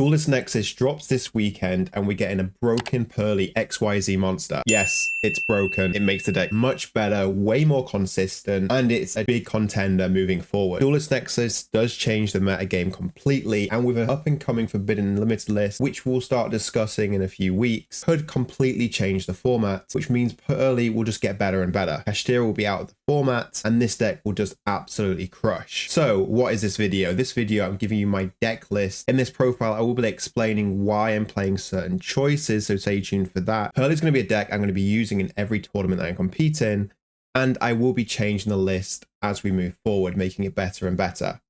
Duelist Nexus drops this weekend and we're getting a broken Purrely XYZ monster. Yes, it's broken. It makes the deck much better, way more consistent, and it's a big contender moving forward. Duelist Nexus does change the meta game completely, and with an up and coming Forbidden Limited list, which we'll start discussing in a few weeks, could completely change the format, which means Purrely will just get better and better. Kashtira will be out of the format, and this deck will just absolutely crush. So what is this video? This video, I'm giving you my deck list. In this profile, I will be explaining why I'm playing certain choices, so stay tuned for that. Purrely is going to be a deck I'm going to be using in every tournament that I compete in, and I will be changing the list as we move forward, making it better and better.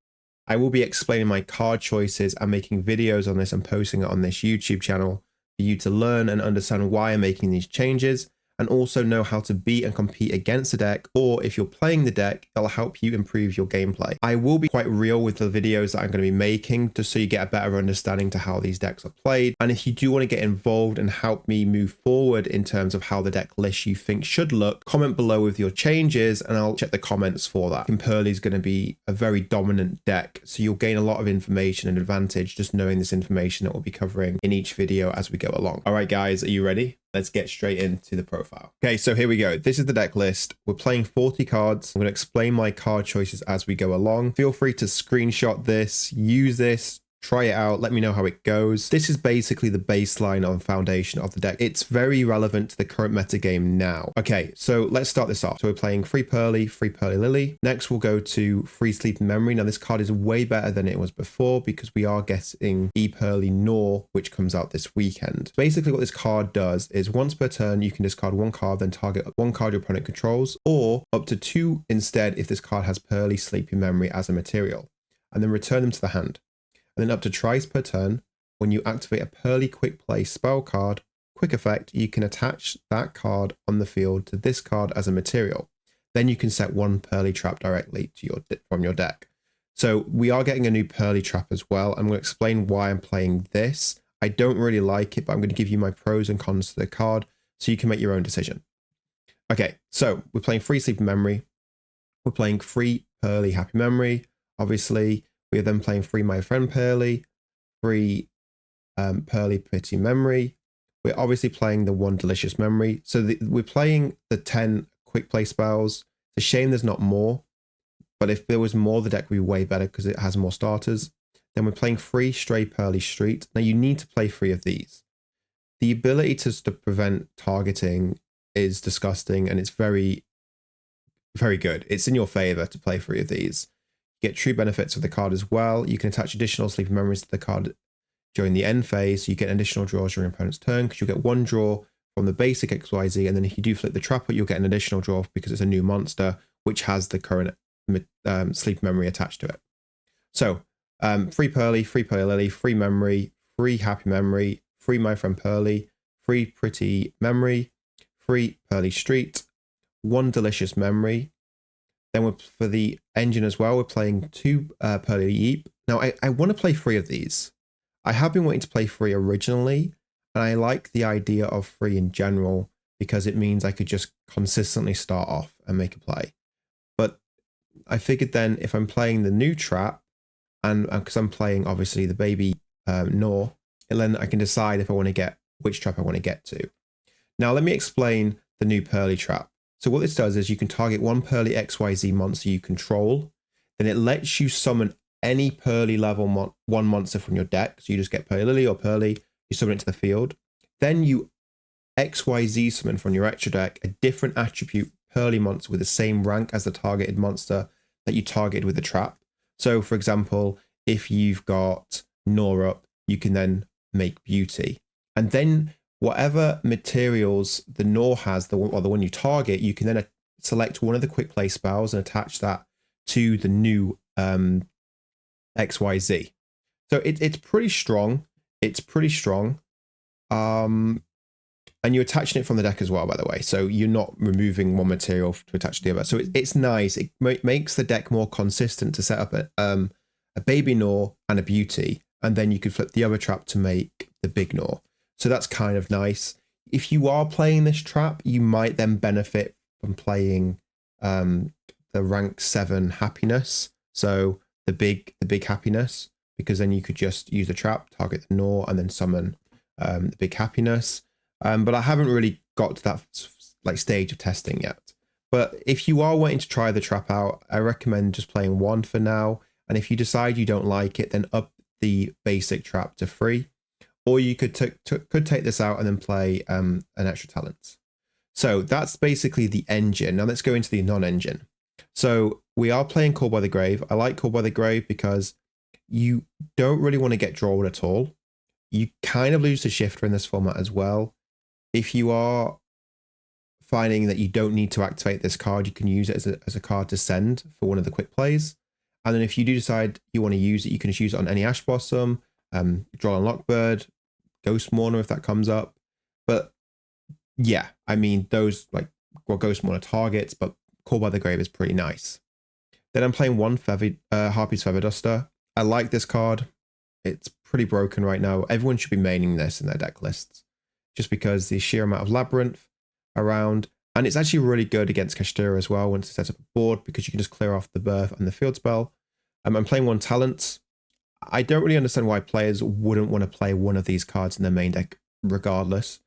I will be explaining my card choices and making videos on this and posting it on this YouTube channel for you to learn and understand why I'm making these changes, and also know how to beat and compete against the deck, or if you're playing the deck, it'll help you improve your gameplay. I will be quite real with the videos that I'm going to be making, just so you get a better understanding to how these decks are played. And if you do want to get involved and help me move forward in terms of how the deck list you think should look, comment below with your changes and I'll check the comments for that. Purrely is going to be a very dominant deck, so you'll gain a lot of information and advantage just knowing this information that we'll be covering in each video as we go along. All right, guys, are you ready? Let's get straight into the profile. Okay, so here we go. This is the deck list. We're playing 40 cards. I'm going to explain my card choices as we go along. Feel free to screenshot this, use this, try it out, let me know how it goes. This is basically the baseline and foundation of the deck. It's very relevant to the current meta game now. Okay, so let's start this off. So we're playing free Purrely Lily. Next we'll go to free Sleeping Memory. Now this card is way better than it was before because we are getting Purrely Nor, which comes out this weekend. Basically what this card does is once per turn you can discard one card, then target one card your opponent controls, or up to two instead if this card has Purrely Sleeping Memory as a material, and then return them to the hand. And then up to twice per turn, when you activate a Purrely Quick Play spell card, quick effect, you can attach that card on the field to this card as a material. Then you can set one Purrely trap directly to from your deck. So we are getting a new Purrely trap as well. I'm going to explain why I'm playing this. I don't really like it, but I'm going to give you my pros and cons to the card so you can make your own decision. Okay, so we're playing free Sleeping Memory. We're playing free Purrely Happy Memory, obviously. We are then playing free My Friend Purrely, free Purrely Pretty Memory. We're obviously playing the one Delicious Memory. So we're playing the 10 quick play spells. It's a shame there's not more, but if there was more, the deck would be way better because it has more starters. Then we're playing free Stray Purrely Street. Now you need to play 3 of these. The ability to prevent targeting is disgusting, and it's very, very good. It's in your favor to play 3 of these. Get true benefits of the card as well. You can attach additional Sleeping Memories to the card during the end phase. So you get additional draws during your opponent's turn because you'll get one draw from the basic XYZ, and then if you do flip the trapper, you'll get an additional draw because it's a new monster which has the current Sleep Memory attached to it. So free Purrely Lily, free Memory, free Happy Memory, free My Friend Purrely, free Pretty Memory, free Purrely Street, one Delicious Memory. Then for the engine as well, we're playing 2 Purrely Yeep. Now, I want to play 3 of these. I have been wanting to play 3 originally, and I like the idea of 3 in general because it means I could just consistently start off and make a play. But I figured then if I'm playing the new trap, and because I'm playing obviously the baby Nor, and then I can decide if I want to get which trap I want to get to. Now, let me explain the new Purrely trap. So what this does is you can target one Purrely XYZ monster you control, then it lets you summon any Purrely level 1 monster from your deck. So you just get Purrely Lily or Purrely, you summon it to the field. Then you XYZ summon from your extra deck a different attribute Purrely monster with the same rank as the targeted monster that you targeted with the trap. So for example, if you've got Nor up, you can then make Beauty. And then whatever materials the Nor has, the one you target, you can then select one of the quick play spells and attach that to the new XYZ. So it's pretty strong. It's pretty strong. And you're attaching it from the deck as well, by the way. So you're not removing one material to attach to the other. So it's nice. It makes the deck more consistent to set up a baby Nor and a Beauty. And then you could flip the other trap to make the big Nor. So that's kind of nice. If you are playing this trap, you might then benefit from playing the rank 7 Happiness. So the big Happiness, because then you could just use the trap, target the Gnaw, and then summon the big happiness. But I haven't really got to that like stage of testing yet. But if you are wanting to try the trap out, I recommend just playing 1 for now. And if you decide you don't like it, then up the basic trap to 3. Or you could take this out and then play an extra talent. So that's basically the engine. Now let's go into the non-engine. So we are playing Call by the Grave. I like Call by the Grave because you don't really want to get drawn at all. You kind of lose the shifter in this format as well. If you are finding that you don't need to activate this card, you can use it as a card to send for one of the quick plays. And then if you do decide you want to use it, you can just use it on any Ash Blossom, Draw and Lockbird, Ghost Mourner if that comes up. But yeah, I mean, those Ghost Mourner targets, but Call by the Grave is pretty nice. Then I'm playing 1 Harpy's Feather Duster. I like this card. It's pretty broken right now. Everyone should be maining this in their deck lists, just because the sheer amount of Labyrinth around, and it's actually really good against Kashtira as well once it sets up a board, because you can just clear off the Birth and the Field Spell. I'm playing 1 Talent. I don't really understand why players wouldn't want to play one of these cards in their main deck regardless,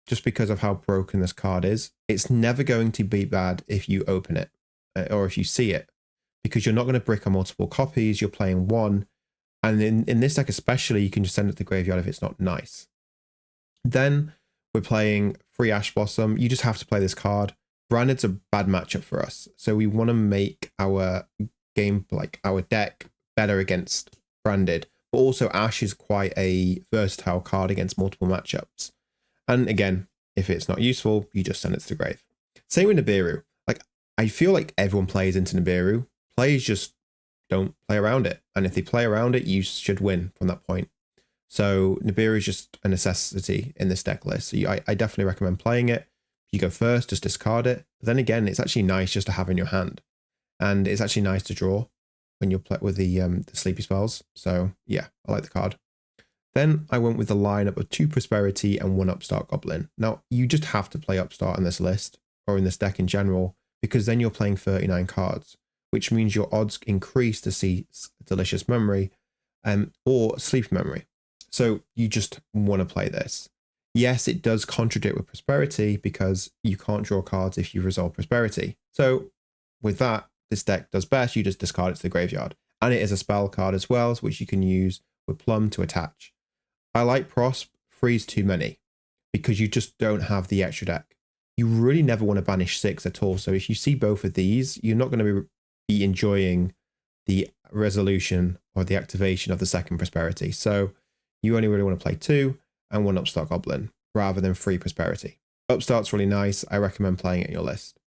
just because of how broken this card is. It's never going to be bad if you open it or if you see it, because you're not going to brick on multiple copies. You're playing 1, and in this deck especially, you can just send it to the graveyard if it's not nice. Then we're playing 3 Ash Blossom. You just have to play this card. Branded's a bad matchup for us, so we want to make our game, like our deck, better against Branded. But also Ash is quite a versatile card against multiple matchups. And again, if it's not useful, you just send it to the grave. Same with Nibiru. Like, I feel like everyone plays into Nibiru. Players just don't play around it. And if they play around it, you should win from that point. So Nibiru is just a necessity in this deck list. So I definitely recommend playing it. If you go first, just discard it. But then again, it's actually nice just to have in your hand. And it's actually nice to draw when you're with the sleepy spells. So yeah, I like the card. Then I went with the lineup of 2 Prosperity and 1 Upstart Goblin. Now, you just have to play Upstart on this list, or in this deck in general, because then you're playing 39 cards, which means your odds increase to see Delicious Memory or Sleep Memory. So you just want to play this. Yes, it does contradict with Prosperity because you can't draw cards if you resolve Prosperity. So with that, this deck does best. You just discard it to the graveyard. And it is a spell card as well, which you can use with Plum to attach. I like Prosp, freeze too many, because you just don't have the extra deck. You really never want to banish 6 at all. So if you see both of these, you're not going to be enjoying the resolution or the activation of the second Prosperity. So you only really want to play 2 and 1 Upstart Goblin rather than 3 Prosperity. Upstart's really nice. I recommend playing it in your list.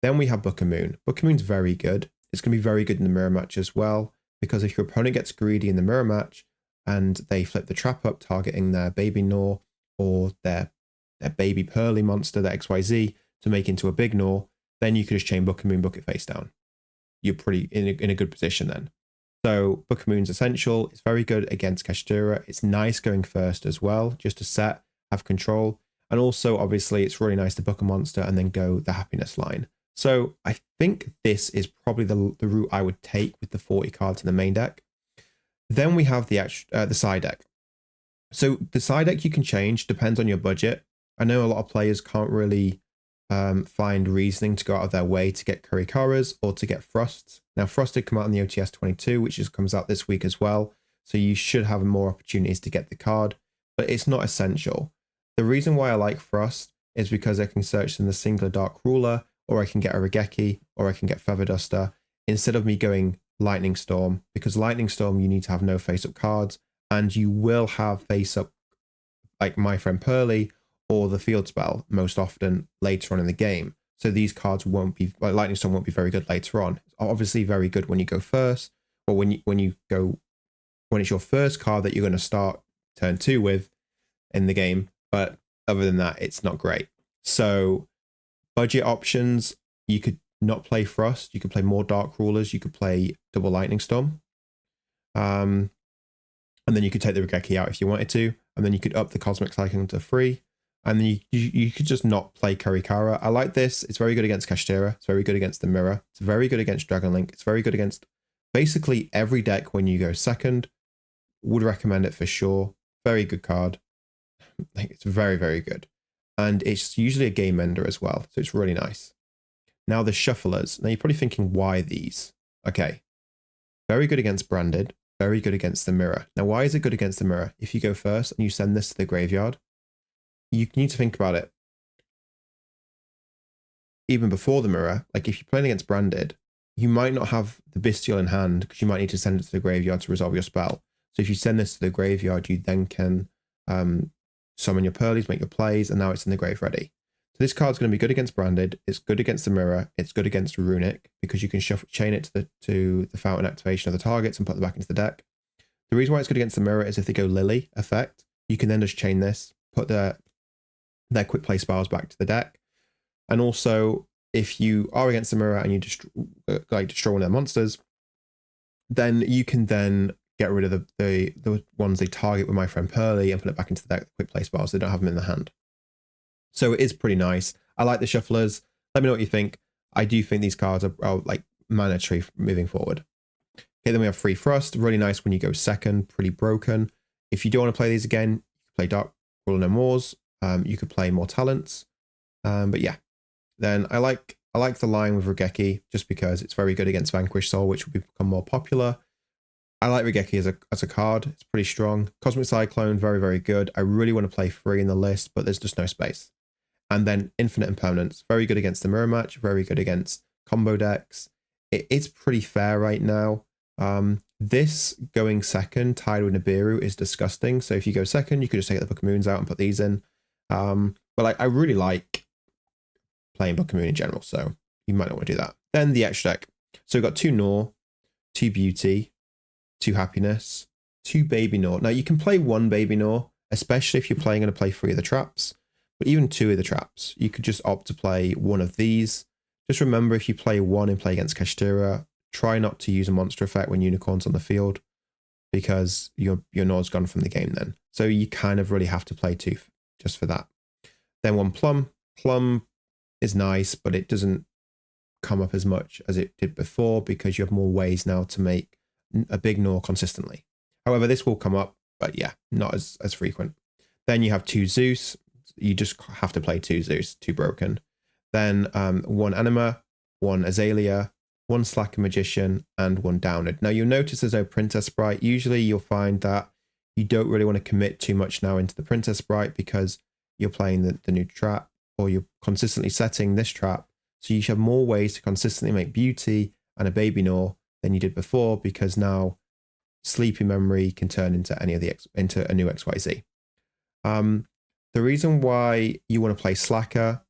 Then we have Book of Moon. Book of Moon's very good. It's going to be very good in the mirror match as well, because if your opponent gets greedy in the mirror match and they flip the trap up targeting their baby Gnaw or their baby Purrely monster, their XYZ, to make into a big Gnaw, then you could just chain Book of Moon, book it face down. You're pretty in a good position then. So Book of Moon's essential. It's very good against Kashtira. It's nice going first as well, just to set, have control. And also, obviously, it's really nice to book a monster and then go the happiness line. So I think this is probably the route I would take with the 40 cards in the main deck. Then we have the side deck. So the side deck you can change, depends on your budget. I know a lot of players can't really find reasoning to go out of their way to get Kurikaras or to get Frosts. Now, Frost did come out in the OTS 22, which comes out this week as well. So you should have more opportunities to get the card, but it's not essential. The reason why I like Frost is because I can search in the singular Dark Ruler, or I can get a Regeki, or I can get Feather Duster, instead of me going Lightning Storm, because Lightning Storm, you need to have no face-up cards, and you will have face-up like My Friend Purrely or the Field Spell most often later on in the game. So these cards won't be, like Lightning Storm won't be very good later on. It's obviously very good when you go first, or when it's your first card that you're going to start turn 2 with in the game. But other than that, it's not great. So budget options, you could not play Frost. You could play more Dark Rulers. You could play double Lightning Storm. And then you could take the Regeki out if you wanted to. And then you could up the Cosmic Cycling to 3. And then you could just not play Kurikara. I like this. It's very good against Kashtira. It's very good against the Mirror. It's very good against Dragon Link. It's very good against basically every deck when you go second. Would recommend it for sure. Very good card. Like, it's very, very good. And it's usually a game ender as well, so it's really nice. Now the shufflers. Now you're probably thinking, why these? Okay. Very good against branded. Very good against the mirror. Now, why is it good against the mirror? If you go first and you send this to the graveyard, you need to think about it. Even before the mirror, like if you're playing against branded, you might not have the bestial in hand because you might need to send it to the graveyard to resolve your spell. So if you send this to the graveyard, you then can summon your Purrelys, make your plays, and now it's in the grave ready. So this card's going to be good against branded. It's good against the mirror. It's good against runic because you can chain it to the fountain activation of the targets and put them back into the deck. The reason why it's good against the mirror is if they go Lily effect, you can then just chain this, put their quick play spells back to the deck. And also, if you are against the mirror and you just destroy one of their monsters, then you can then get rid of the ones they target with my friend Purrely and put it back into the deck with quick play spells. They don't have them in the hand. So it is pretty nice. I like the shufflers. Let me know what you think. I do think these cards are like mandatory moving forward. Okay, then we have Free Thrust. Really nice when you go second. Pretty broken. If you don't want to play these again, you can play Dark Ruler No Mores. You could play more talents. But yeah. Then I like the line with Regeki just because it's very good against Vanquish Soul, which will become more popular. I like Regeki as a card. It's pretty strong. Cosmic Cyclone, very, very good. I really want to play 3 in the list, but there's just no space. And then Infinite Impermanence, very good against the mirror match, very good against combo decks. It's pretty fair right now. This going second, tied with Nibiru, is disgusting. So if you go second, you could just take the Book of Moons out and put these in. But I really like playing Book of Moon in general, so you might not want to do that. Then the extra deck. So we've got 2 Nor, 2 Beauty, 2 Happiness, 2 Baby Nor. Now you can play 1 Baby Nor, especially if you're going to play 3 of the traps, but even 2 of the traps. You could just opt to play 1 of these. Just remember, if you play 1 and play against Kashtira, try not to use a monster effect when Unicorn's on the field, because your Nor's gone from the game then. So you kind of really have to play 2 just for that. Then 1 Plum. Plum is nice, but it doesn't come up as much as it did before because you have more ways now to make a big Nor consistently. However, this will come up, but yeah, not as frequent. Then you have 2 Zeus. You just have to play 2 Zeus, 2 broken. Then 1 Anima, 1 Azalea, 1 Slacker Magician, and 1 Downed. Now you'll notice there's no Princess Sprite. Usually you'll find that you don't really want to commit too much now into the Princess Sprite because you're playing the new trap, or you're consistently setting this trap. So you should have more ways to consistently make Beauty and a Baby Nor than you did before, because now Sleepy Memory can turn into into a new XYZ. The reason why you want to play Slacker,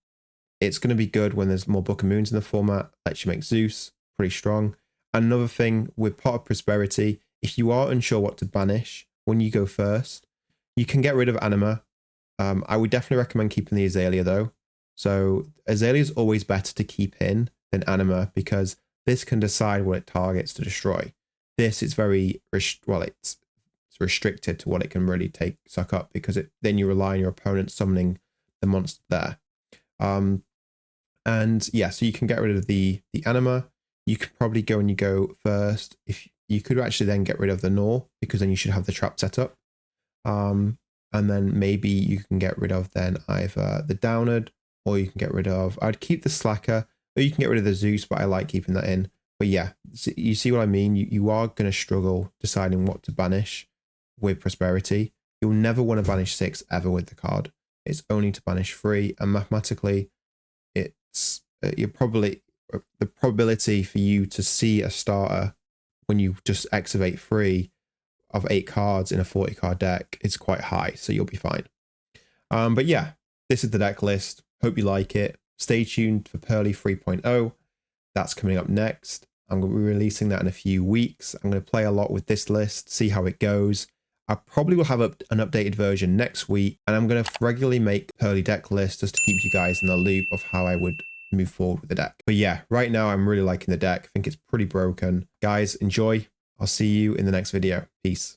it's going to be good when there's more Book of Moons in the format. Lets you make Zeus, pretty strong. Another thing with Pot of Prosperity, if you are unsure what to banish when you go first, you can get rid of Anima. I would definitely recommend keeping the Azalea though. So Azalea is always better to keep in than Anima because this can decide what it targets to destroy. This is very it's restricted to what it can really suck up, because then you rely on your opponent summoning the monster there. And yeah, so you can get rid of the Anima. You could probably go when you go first. If you could actually then get rid of the Nor, because then you should have the trap set up. And then maybe you can get rid of then either the Downed, or you can get rid of, I'd keep the Slacker, or you can get rid of the Zeus, but I like keeping that in. But yeah, you see what I mean? You are going to struggle deciding what to banish with Prosperity. You'll never want to banish 6 ever with the card. It's only to banish 3, and mathematically, it's the probability for you to see a starter when you just activate 3 of 8 cards in a 40 card deck is quite high, so you'll be fine. But yeah, this is the deck list. Hope you like it. Stay tuned for Purrely 3.0. That's coming up next. I'm going to be releasing that in a few weeks. I'm going to play a lot with this list, see how it goes. I probably will have an updated version next week, and I'm going to regularly make Purrely Decklist just to keep you guys in the loop of how I would move forward with the deck. But yeah, right now I'm really liking the deck. I think it's pretty broken. Guys, enjoy. I'll see you in the next video. Peace.